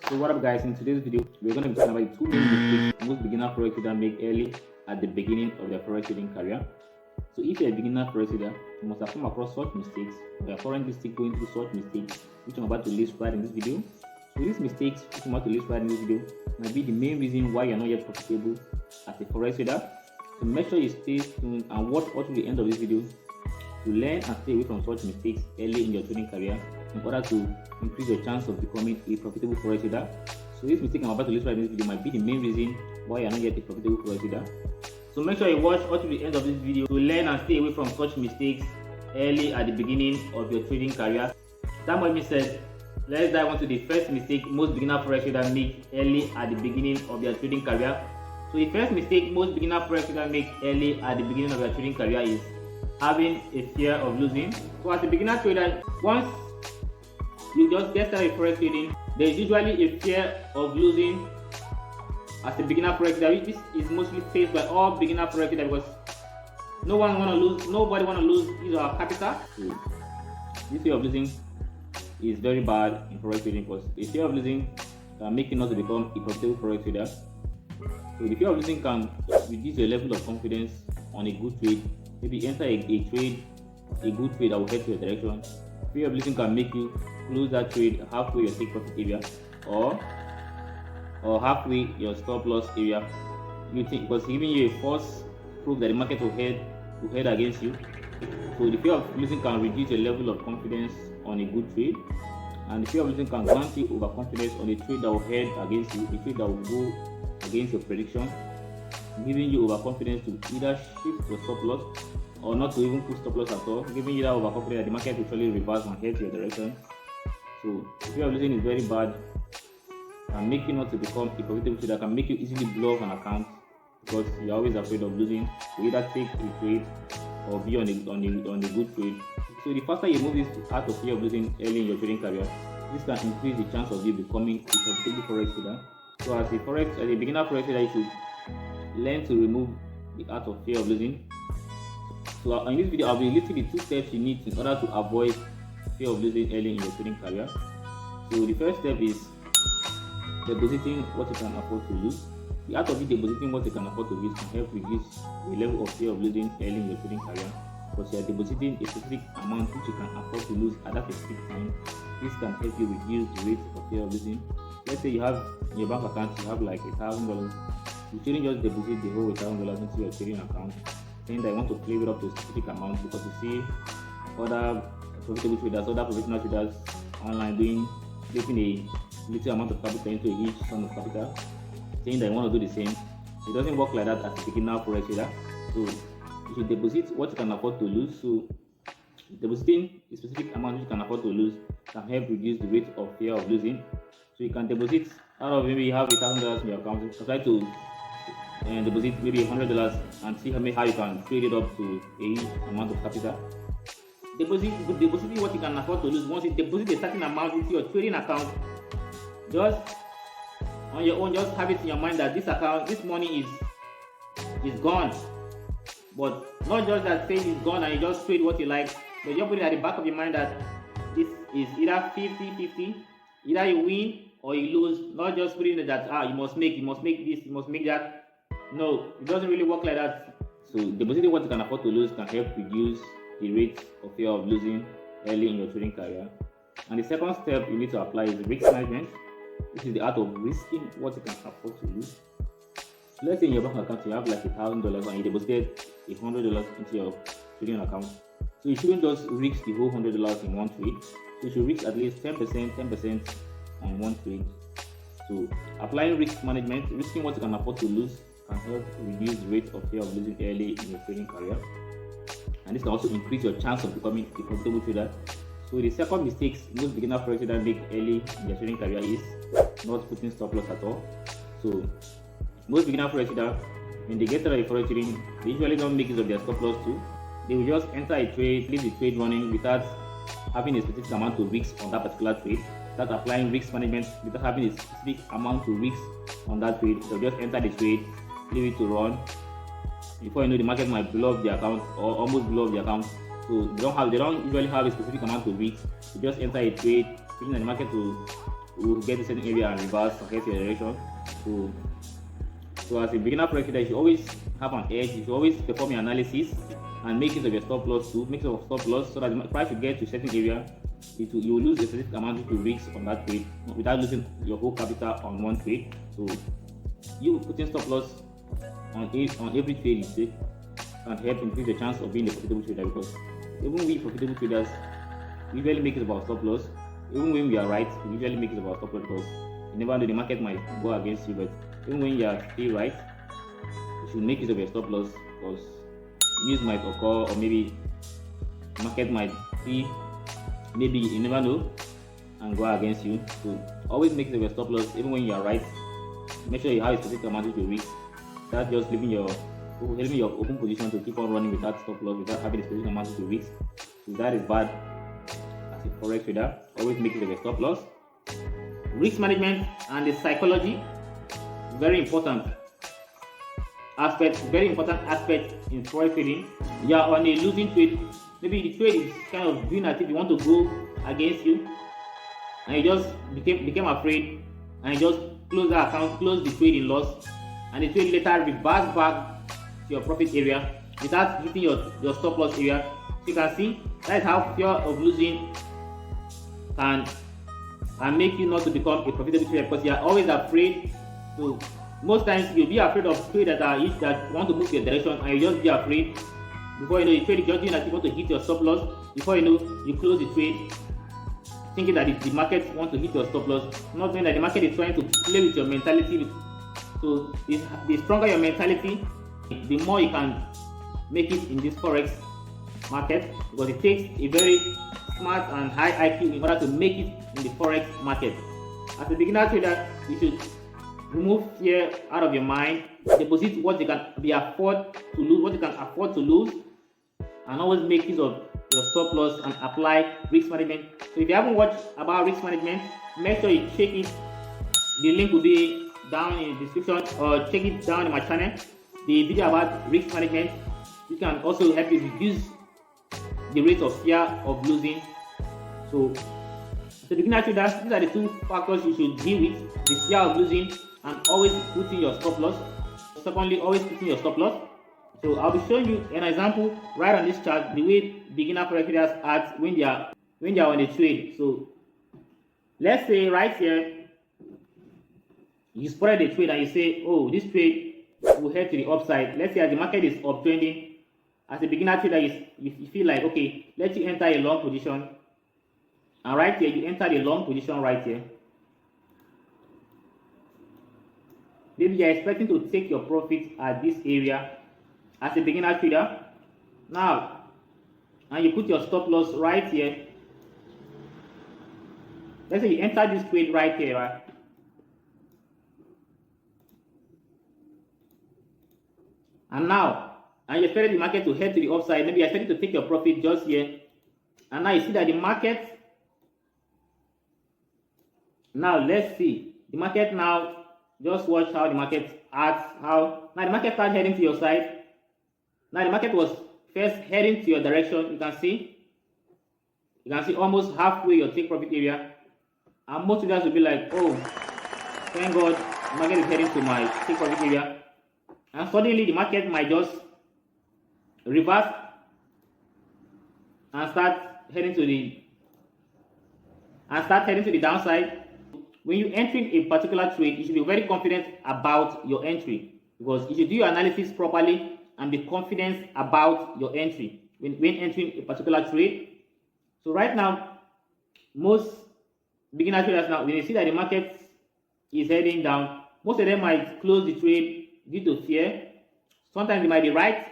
So what up guys, in today's video we're going to be talking about the two main mistakes most beginner forex traders make early at the beginning of their forex trading career. So if you're a beginner forex trader, you must have come across such mistakes, or you are currently still going through such mistakes which I'm about to list right in this video. So these mistakes which I'm about to list right in this video might be the main reason why you're not yet profitable as a forex trader. So make sure you stay tuned and watch all to the end of this video to learn and stay away from such mistakes early in your trading career in order to increase your chance of becoming a profitable forex trader. So this mistake I'm about to list right in this video might be the main reason why you are not yet a profitable forex trader. So make sure you watch all to the end of this video to learn and stay away from such mistakes early at the beginning of your trading career. That might being said, let's dive into the first mistake most beginner forex traders make early at the beginning of their trading career. So the first mistake most beginner forex traders make early at the beginning of their trading career is having a fear of losing. So as a beginner trader, once you just get started forex trading, there is usually a fear of losing as a beginner forex trader. This is mostly faced by all beginner forex traders because nobody want to lose his or her capital. So this fear of losing is very bad in forex trading because the fear of losing can make you not to become a profitable forex trader. So the fear of losing can reduce your level of confidence on a good trade. Maybe enter a good trade that will head to your direction. Fear of losing can make you close that trade halfway your take profit area or halfway your stop loss area. You think because giving you a false proof that the market will head against you. So the fear of losing can reduce your level of confidence on a good trade, and the fear of losing can grant you overconfidence on a trade that will head against you, a trade that will go against your prediction, giving you overconfidence to either shift your stop loss or not to even put stop loss at all, giving you that overconfidence that the market will surely reverse and head to your direction. So fear of losing is very bad and make you not to become a profitable trader, can make you easily blow off an account because you're always afraid of losing. You either take a trade or be on a good trade. So the faster you move this out of fear of losing early in your trading career, this can increase the chance of you becoming a profitable forex trader. So as a beginner forex trader, you should learn to remove the art of fear of losing. So in this video, I'll be listing the 2 steps you need in order to avoid fear of losing early in your trading career. So the first step is depositing what you can afford to lose. The art of depositing what you can afford to lose can help reduce the level of fear of losing early in your trading career, because you are depositing a specific amount which you can afford to lose at that specific time. This can help you reduce the rate of fear of losing. Let's say you have in your bank account, you have like $1,000. You shouldn't just deposit the whole $1,000 into your trading account, saying that you want to play it up to a specific amount, because you see other profitable traders, other professional traders online placing a little amount of capital into each sum of capital, saying that you want to do the same. It doesn't work like that as a beginner forex trader. So you should deposit what you can afford to lose. So depositing a specific amount you can afford to lose can help reduce the rate of fear of losing. So you can deposit out of maybe you have $1,000 in your account. So try to deposit maybe $100 and see how you can trade it up to a amount of capital. Depositing what you can afford to lose. Once you deposit a certain amount into your trading account, just on your own, just have it in your mind that this money is gone. But not just that saying it's gone and you just trade what you like, but you put it at the back of your mind that this is either 50-50, either you win or you lose. Not just putting it that you must make this, you must make that. No, it doesn't really work like that. So depositing what you can afford to lose can help reduce the rate of fear of losing early in your trading career. And the second step you need to apply is risk management. This is the art of risking what you can afford to lose. So let's say in your bank account you have like $1,000 and you deposited $100 into your trading account. So you shouldn't just risk the whole $100 in one trade. So you should risk at least 10% on one trade. So applying risk management, risking what you can afford to lose, can help reduce the rate of fear of losing early in your trading career. And this can also increase your chance of becoming a profitable trader. So the second mistake most beginner forex traders make early in their trading career is not putting stop loss at all. So most beginner forex traders, when they get started forex trading, they usually don't make use of their stop loss too. They will just enter a trade, leave the trade running without having a specific amount to risk on that particular trade, without applying risk management, without having a specific amount to risk on that trade. They'll just enter the trade, leave it to run. Before you know, the market might blow up the account or almost blow up the account. So they don't usually have a specific amount to risk. You just enter a trade, feeling that the market will will get a certain area and reverse and get your direction. So as a beginner forex trader, you should always have an edge. You should always perform your analysis and make use of your stop loss too. Make use of stop loss so that the price will get to a certain area. You will lose a specific amount to risk on that trade without losing your whole capital on one trade. So you putting stop loss on every trade you take can help increase the chance of being a profitable trader, because even we profitable traders, we usually make it about stop loss. Even when we are right, we usually make it about stop loss, because you never know, the market might go against you. But even when you are still right, you should make use of your stop loss, because news might occur, or maybe market might see, maybe you never know, and go against you. So always make use of your stop loss even when you are right. Make sure you have a specific amount to risk. That's just helping your open position to keep on running without stop loss, without having a specific amount to risk. So that is bad as a forex trader. Always make use of your stop loss. Risk management and the psychology, very important aspect in forex trading. You are on a losing trade. Maybe the trade is kind of doing as if you want to go against you, and you just became afraid, and you just close the account, close the trade in loss, and the trade later reverse back to your profit area without hitting your stop loss area. So you can see that is how fear of losing can make you not to become a profitable trader, because you are always afraid. So most times you'll be afraid of trade that want to move your direction, and you just be afraid. Before you know, the trade is just doing that you want to hit your stop loss. Before you know, you close the trade, thinking that the market wants to hit your stop loss, not knowing that the market is trying to play with your mentality. So the stronger your mentality, the more you can make it in this forex market, because it takes a very smart and high IQ in order to make it in the forex market. As a beginner trader, you should remove fear out of your mind. Deposit what you can afford to lose, and always make use of your stop loss and apply risk management. So if you haven't watched about risk management, make sure you check it. The link will be down in the description, or check it down in my channel. The video about risk management, it can also help you reduce the rate of fear of losing. So as a beginner trader, these are the two factors you should deal with: the fear of losing and always putting your stop loss. Secondly, always putting your stop loss. So I'll be showing you an example right on this chart, the way beginner forex traders act when they are on a trade. So let's say right here you spotted a trade and you say, oh, this trade will head to the upside. Let's say as the market is uptrending, as a beginner trader, you feel like, okay, let you enter a long position. And right here, you enter the long position right here. Maybe you're expecting to take your profit at this area as a beginner trader. Now, and you put your stop loss right here. Let's say you enter this trade right here, right? And you expected the market to head to the upside. Maybe you expected to take your profit just here. And now you see that the market, now let's see. The market now, just watch how the market acts. Now the market started heading to your side. Now the market was first heading to your direction. You can see almost halfway your take profit area. And most traders will be like, oh, thank God, the market is heading to my take profit area. And suddenly the market might just reverse and start heading to the downside. When you enter a particular trade, you should be very confident about your entry, because you should do your analysis properly and be confident about your entry when entering a particular trade. So right now, most beginner traders now, when they see that the market is heading down, most of them might close the trade due to fear. Sometimes they might be right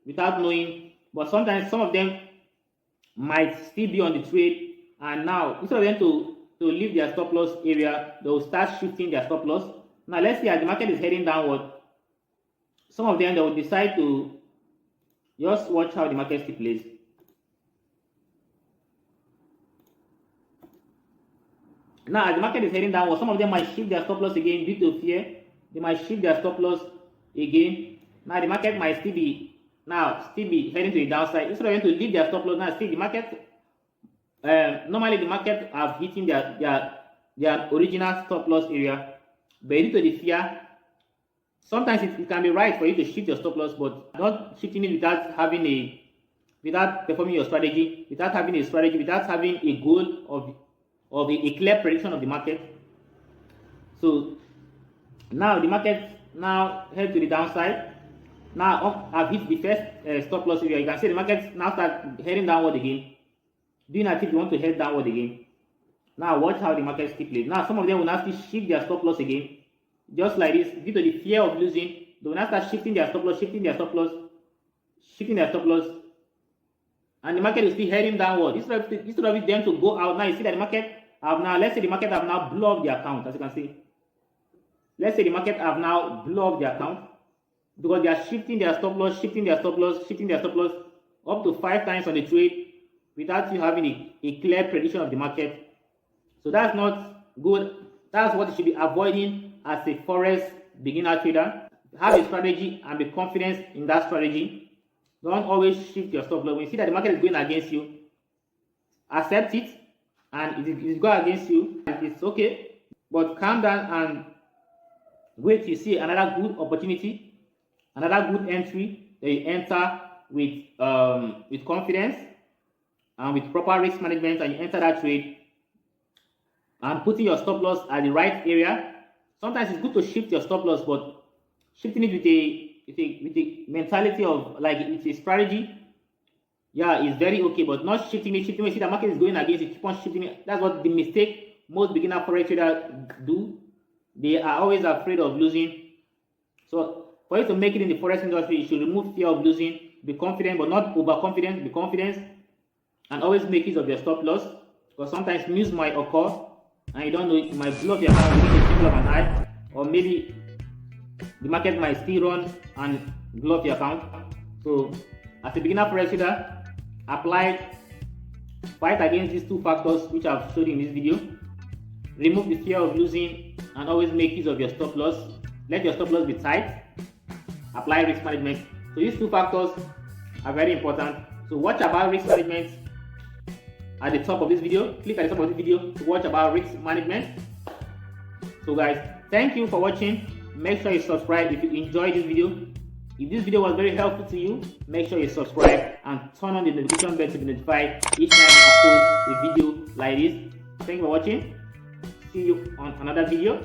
without knowing, but sometimes some of them might still be on the trade, and now instead of them to leave their stop loss area, they will start shifting their stop loss. Now let's say as the market is heading downward, some of them, they will decide to just watch how the market still plays. Now as the market is heading downward, some of them might shift their stop loss again due to fear. They might shift their stop loss again. Now the market might still be heading to the downside. Instead of them to leave their stop loss, now still the market, normally the market have hitting their their original stop loss area, but due to the fear, sometimes it can be right for you to shift your stop loss, but not shifting it without performing your strategy, without having a strategy, without having a goal of a clear prediction of the market. So now the market now head to the downside. Now I've hit the first stop loss area. You can see the market now start heading downward again. Doing as if you want to head downward again. Now watch how the market still plays. Now some of them will now still shift their stop loss again. Just like this, due to the fear of losing, they will now start shifting their stop loss, shifting their stop loss, and the market is still heading downward. Instead of them to go out, now you see that the market have now, let's say the market have now blew up the account, as you can see. Let's say the market have now blew up the account because they are shifting their stop loss, shifting their stop loss up to 5 times on the trade without you having a clear prediction of the market. So that's not good. That's what you should be avoiding as a forex beginner trader. Have a strategy and be confident in that strategy. Don't always shift your stop loss. When you see that the market is going against you, accept it, and it is going against you. It's okay, but calm down and wait to see another good opportunity, another good entry that you enter with confidence and with proper risk management, and you enter that trade and putting your stop loss at the right area. Sometimes it's good to shift your stop loss, but shifting it with a mentality of like it's a strategy, yeah, it's very okay, but not shifting it. See the market is going against it, keep on shifting it. That's what the mistake most beginner forex traders do. They are always afraid of losing. So for you to make it in the forex industry, you should remove fear of losing. Be confident, but not overconfident. Be confident, and always make use of your stop loss, because sometimes news might occur and you don't know, it might blow up your account within a twinkle of an eye, or maybe the market might still run and blow up your account. So as a beginner forex trader, fight against these 2 factors which I've showed in this video. Remove the fear of losing and always make use of your stop loss. Let your stop loss be tight. Apply risk management. So these 2 factors are very important. So watch about risk management at the top of this video. Click at the top of this video to watch about risk management. So guys, thank you for watching. Make sure you subscribe if you enjoyed this video. If this video was very helpful to you, make sure you subscribe and turn on the notification bell to be notified each time I post a video like this. Thank you for watching. See you on another video.